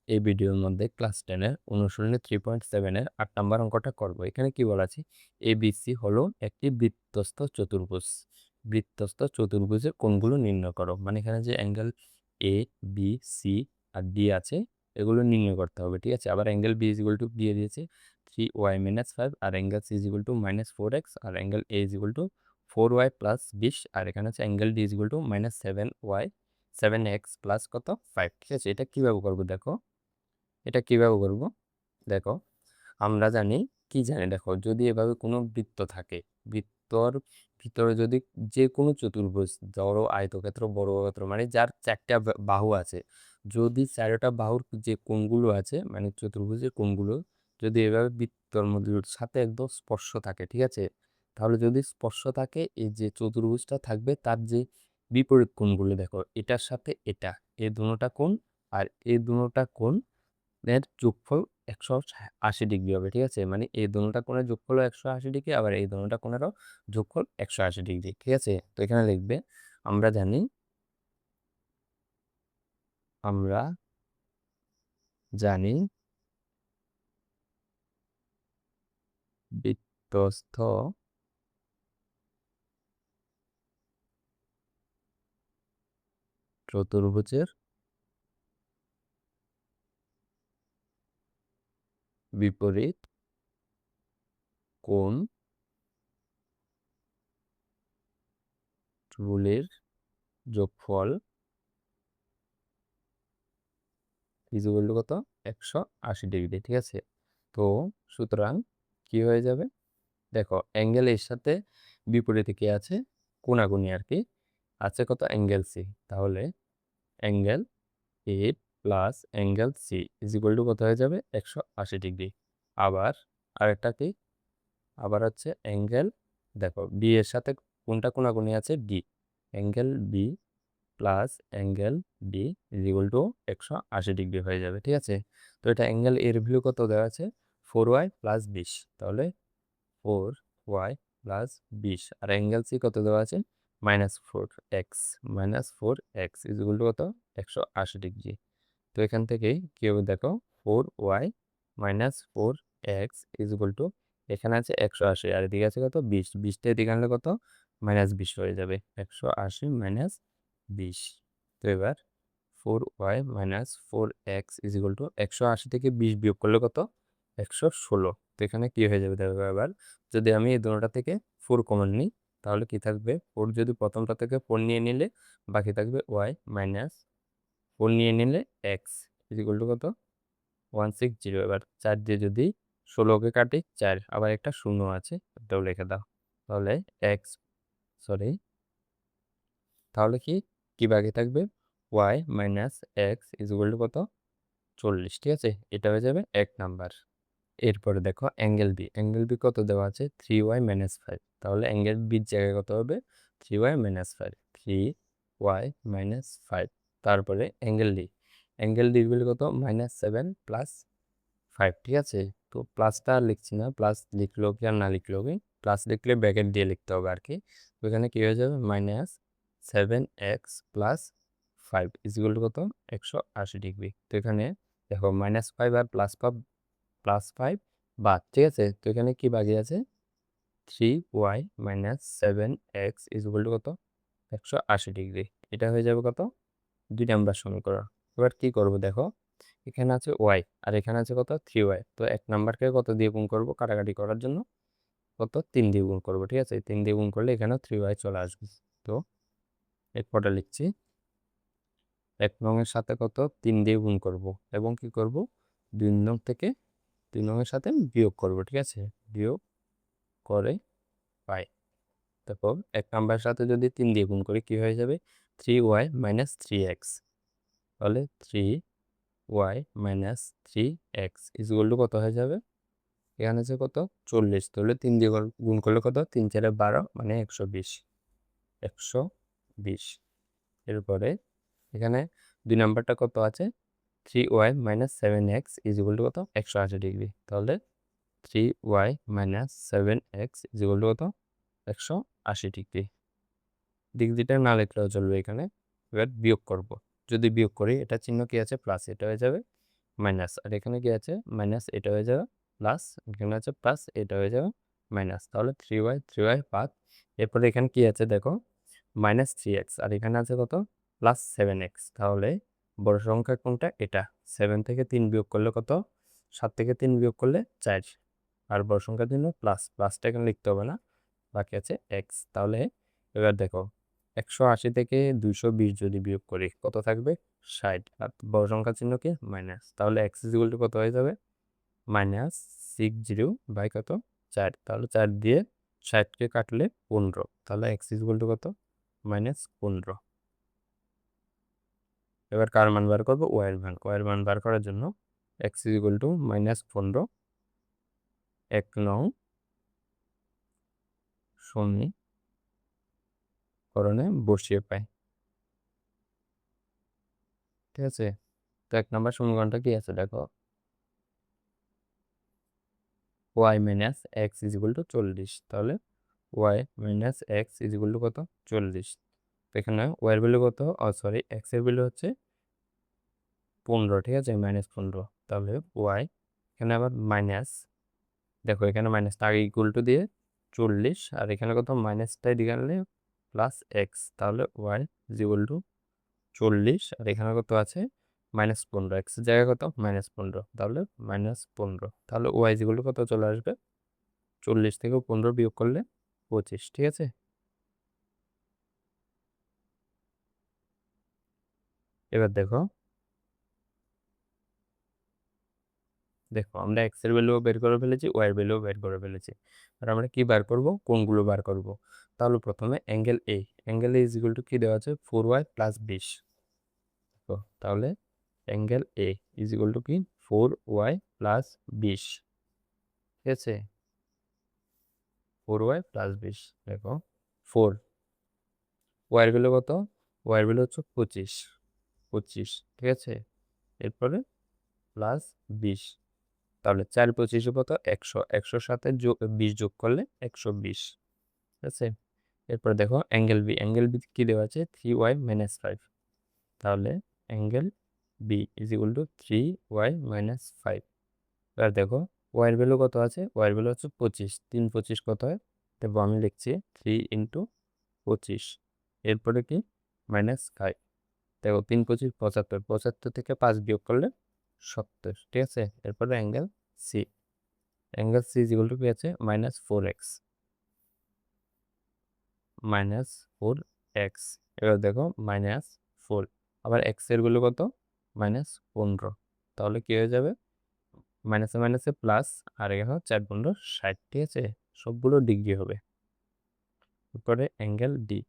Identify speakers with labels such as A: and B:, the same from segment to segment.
A: এই ভিডিওর মধ্যে ক্লাস 10 এর অনুশীলনী 3.7 এর 8 নম্বর অঙ্কটা করব। এখানে কি বলা আছে? ABC হলো একটি বৃত্তস্থ চতুর্ভুজ। বৃত্তস্থ চতুর্ভুজের কোণগুলো নির্ণয় করো। মানে এখানে যে অ্যাঙ্গেল A, B, C আর D আছে এগুলো নির্ণয় করতে হবে, ঠিক আছে? আবার অ্যাঙ্গেল B দিয়ে দিয়েছে 3y - 5 আর অ্যাঙ্গেল C -4x আর অ্যাঙ্গেল A 4y + 20 আর এখানে আছে angle D -7y 7x plus কত 5, ঠিক আছে? এটা কিভাবে করব দেখো। এটা কিভাবে করব দেখো। আমরা জানি কি জানি দেখো, যদি এভাবে কোনো বৃত্ত থাকে, বৃত্তর ভিতরে যদি যে কোনো চতুর্ভুজ, ধরো আয়তক্ষেত্র, বর্গক্ষেত্র, মানে যার চারটা বাহু আছে, যদি চারটা বাহুর যে কোণগুলো আছে মানে চতুর্ভুজের কোণগুলো যদি এভাবে বৃত্তর মধ্যে সাথে একদম স্পর্শ থাকে, ঠিক আছে? তাহলে যদি স্পর্শ থাকে, এই যে চতুর্ভুজটা থাকবে তার যে বিপরীত কোণগুলো দেখো, এটার সাথে এটা, এই দুটোটা কোণ আর এই দুটোটা কোণ এর যোগফল 180 ডিগ্রি হবে, ঠিক আছে? মানে এই দুটোটা কোণের যোগফল 180 ডিগ্রি, আবার এই দুটোটা কোণেরও যোগফল 180 ডিগ্রি, ঠিক আছে? তো এখানে লিখবে আমরা জানি আমরা জানি বৃত্তস্থ চতুর্ভুজের বিপরীত কোণ গুলির যোগফল ইকুয়াল টু কত 180 ডিগ্রি, ঠিক আছে? তো সুতরাং কি হয়ে যাবে দেখো, অ্যাঙ্গেল এর সাথে বিপরীতে কি আছে, কোণাগুণি আর কি আছে, কত অ্যাঙ্গেল সি। তাহলে angle A plus angle C equal to কত হয়ে যাবে 180 ডিগ্রি। আবার আরেকটা কি, আবার হচ্ছে অ্যাঙ্গেল, দেখো বি এর সাথে কোনটা কোণাকুণি আছে, D, angle B plus angle D equal to 180 degree হয়ে যাবে, ঠিক আছে? তো এটা অ্যাঙ্গেল এর ভ্যালু কত দেওয়া আছে 4y + 20, তাহলে 4y + 20 আর অ্যাঙ্গেল সি কত দেওয়া আছে -4x ইকুয়াল টু কত 180 ডিগ্রি। তো এখান থেকেই কি হবে দেখো, 4y - 4x ইকুয়াল টু, এখানে আছে 180 আর এদিকে আছে কত 20, 20টা এদিকে আনলে কত -20 হয়ে যাবে, 180 - 20। তো এবার 4y - 4x ইকুয়াল টু 180 থেকে 20 বিয়োগ করলে কত 116। তো এখানে কি হয়ে যাবে দেখো, এবার যদি আমি এই দুটোটা থেকে 4 কমন নিই তাহলে কি থাকবে, 4 যদি প্রথমটা থেকে 4 নিয়ে নিলে বাকি থাকবে y মাইনাস 4 নিয়ে নিলে x ইকুয়াল টু কত 160। এবার 4 দিয়ে যদি 16কে কাটি 4, আবার একটা শূন্য আছে এটাও লিখে দাও। তাহলে x, সরি, তাহলে কি কি বাকি থাকবে y minus x equal to কত 40, ঠিক আছে? এটা হয়ে যাবে 1 নাম্বার। এরপরে দেখো অ্যাঙ্গেল বি, অ্যাঙ্গেল বি কত দেওয়া আছে 3y - 5, তাহলে অ্যাঙ্গেল বির জায়গায় কত হবে 3y - 5, 3y - 5। তারপরে অ্যাঙ্গেল ডি, অ্যাঙ্গেল ডির ভ্যালু কত -7 + 5, ঠিক আছে? তো প্লাসটা আর লিখছি না, প্লাস লিখলেও কি আর না লিখলেও কি, প্লাস লিখলে ব্র্যাকেট দিয়ে লিখতে হবে আর কি। তো এখানে কি হয়ে যাবে -7x + 5 ইকুয়াল টু কত 180 ডিগ্রি। তো এখানে দেখো -5 আর +5 বাদ, ঠিক আছে? তো এখানে কি বাকি আছে 3y - 7x ইকুয়াল টু কত 180 ডিগ্রি। এটা হয়ে যাবে কত 2 নাম্বার সমীকরণ। এবার কি করব দেখো, এখানে আছে y আর এখানে আছে কত 3y। তো 1 নাম্বারকে কত দিয়ে গুণ করব কাটাকাটি করার জন্য, কত 3 দিয়ে গুণ করব, ঠিক আছে? 3 দিয়ে গুণ করলে এখানেও 3y চলে আসবে। তো এরপরটা লিখছি, 1 নং এর সাথে কত 3 দিয়ে গুণ করব এবং কি করব 2 নং থেকে 2 নং এর সাথে বিয়োগ করব, ঠিক আছে? বিয়োগ করে পাই। তারপর 1 নাম্বারের সাথে যদি 3 দিয়ে গুণ করি কি হয়ে যাবে 3y - 3x, তাহলে 3y - 3x ইকুয়াল টু কত হয়ে যাবে, এখানে আছে কত 40, তাহলে 3 দিয়ে গুণ করলে কত 3 4 12 মানে 120, 120। এরপরে এখানে 2 নাম্বারটা কত আছে 3y - 7x ইকুয়াল টু কত 180 ডিগ্রি, তাহলে 3y - 7x ইকুয়াল টু কত 180 ডিগ্রি। ডিগ্রিটা না লিখলেও চলবে এখানে। এবার বিয়োগ করব, যদি বিয়োগ করি এটা চিহ্ন কি আছে প্লাস, এটা হয়ে যাবে মাইনাস, আর এখানে কি আছে মাইনাস, এটা হয়ে যাবে প্লাস, এখানে আছে প্লাস, এটা হয়ে যাবে মাইনাস, তাহলে 3y পাথ। এরপরে এখানে কি আছে দেখো -3x, আর এখানে আছে কত +7x। তাহলে বড় সংখ্যা কোনটা, এটা। 7 থেকে 3 বিয়োগ করলে কত, 7 থেকে 3 বিয়োগ করলে 4, আর বড় সংখ্যার জন্য প্লাসটা এখানে লিখতে হবে না, বাকি আছে x। তাহলে এবার দেখো 180 থেকে 220 যদি বিয়োগ করি কত থাকবে, 60, আর বড় সংখ্যার চিহ্ন কি মাইনাস, তাহলে x = কত হয়ে যাবে -60 বাই কত 4, তাহলে 4 দিয়ে 60কে কাটলে 15, তাহলে x = কত -15। এবার কার মান বার করবো, y এর মান। y এর মান বার করার জন্য x = -15 1 নং সমীকরণে বসিয়ে পাই, ঠিক আছে। তো 1 নম্বর সমীকরণটা কি আছে দেখো, y - x = 40, তাহলে y - x = কত 40। তো এখানে y এর ভ্যালু কত, সরি x এর ভ্যালু হচ্ছে 15, ঠিক আছে -15, তাহলে y এখানে আবার মাইনাস, দেখো এখানে মাইনাসটা আগে ইকুয়াল টু দিয়ে 40, আর এখানে কত মাইনাসটা এদিকে আনলে প্লাস এক্স, তাহলে y = 40, আর এখানে কত আছে -15, এক্স এর জায়গায় কত -15, তাহলে -15, তাহলে y = কত চলে আসবে, 40 থেকে 15 বিয়োগ করলে 25, ঠিক আছে। এবার দেখো দেখো আমরা এক্স এর ভ্যালুও বের করে ফেলেছি, ওয়াই এর ভ্যালুও বের করে ফেলেছি, আর আমরা কি বার করব, কোণগুলো বার করব। তাহলে প্রথমে অ্যাঙ্গেল এ কি দেওয়া আছে 4y + 20, তো তাহলে অ্যাঙ্গেল এ কি 4y + 20, ঠিক আছে 4y + 20। দেখো 4, ওয়াই এর ভ্যালু কত, ওয়াই এর ভ্যালু হচ্ছে 25, ঠিক আছে। এরপরে প্লাস 20, তাহলে 4 25 কত 100, 100 সাথে 20 যোগ করলে 120, ঠিক আছে। এরপর দেখো অ্যাঙ্গেল বি কি দেওয়া আছে 3y - 5, তাহলে অ্যাঙ্গেল বি = 3y - 5। এবার দেখো ওয়াই এর ভ্যালু কত আছে, ওয়াই এর ভ্যালু হচ্ছে 25, 3 25 কত হয়, দেখো আমি লিখছি 3 × 25, এরপরে কি -5, দেখো 3 25 75, 75 থেকে 5 বিয়োগ করলে 70, ঠিক আছে। এরপরে সি অ্যাঙ্গেল সি কি আছে -4x, -4x। এবার দেখো -4, আবার এক্স এর ভ্যালু কত -15, তাহলে কি হয়ে যাবে মাইনাসে মাইনাসে প্লাস, আর এখানে 4 15 60, ঠিক আছে, সবগুলো ডিগ্রি হবে। এরপরে অ্যাঙ্গেল ডি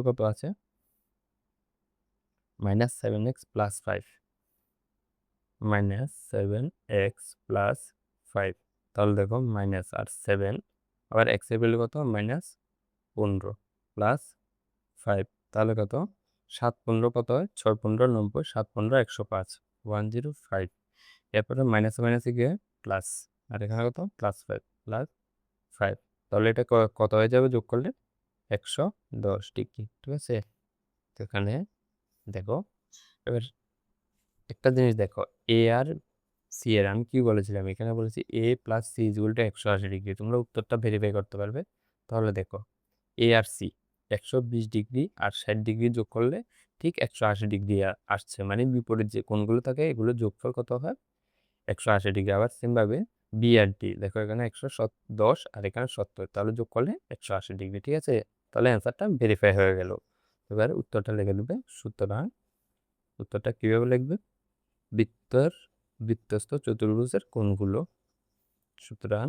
A: কত আছে -7x + 5, -7x + 5, তাহলে দেখো মাইনাস আর 7, আবার এক্স এর ভ্যালু কত -15 প্লাস 5, তাহলে কত 7 15 কত হয় 6 15 90, 7 15 105, 105। এরপরে মাইনাসে মাইনাসে গিয়ে প্লাস, আর এখানে কত +5 প্লাস 5, তাহলে এটা কত হয়ে যাবে যোগ করলে 110 ডিগ্রি, ঠিক আছে। তো এখানে দেখো এবার একটা জিনিস দেখো, এ আর সি এর আমি কি বলেছিলাম, এখানে বলেছি a + c = 180 ডিগ্রি, তোমরা উত্তরটা ভেরিফাই করতে পারবে। তাহলে দেখো এ আর সি 120 ডিগ্রি আর 60 ডিগ্রি যোগ করলে ঠিক 180 ডিগ্রি আসছে, মানে বিপরীত যে কোণগুলো থাকে এগুলো যোগফল কত হয় 180 ডিগ্রি। আবার সেমভাবে বি আর ডি, দেখো এখানে 110 আর এখানে 70, তাহলে যোগ করলে 180 ডিগ্রি, ঠিক আছে। তাহলে অ্যান্সারটা ভেরিফাই হয়ে গেল। এবার উত্তরটা লিখে দেবে। সুতরাং উত্তরটা কিভাবে লিখবে, বৃত্তস্থ চতুর্ভুজের কোণগুলো, সুতরাং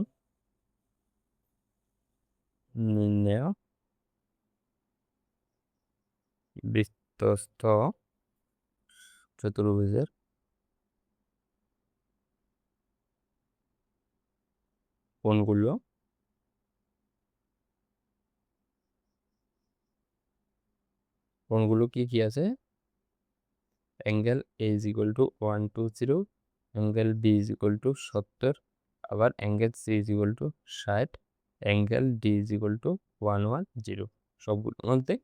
A: নির্ণেয় বৃত্তস্থ চতুর্ভুজের কোণগুলো কি কি আছে, অ্যাঙ্গেল এ = 120, অ্যাঙ্গেল বি = 70, আবার অ্যাঙ্গেল সি = 60, অ্যাঙ্গেল ডি = 110, সবগুলোর মধ্যে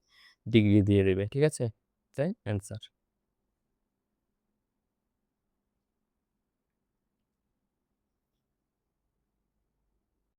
A: ডিগ্রি দিয়ে দেবে, ঠিক আছে। তাই অ্যান্সার।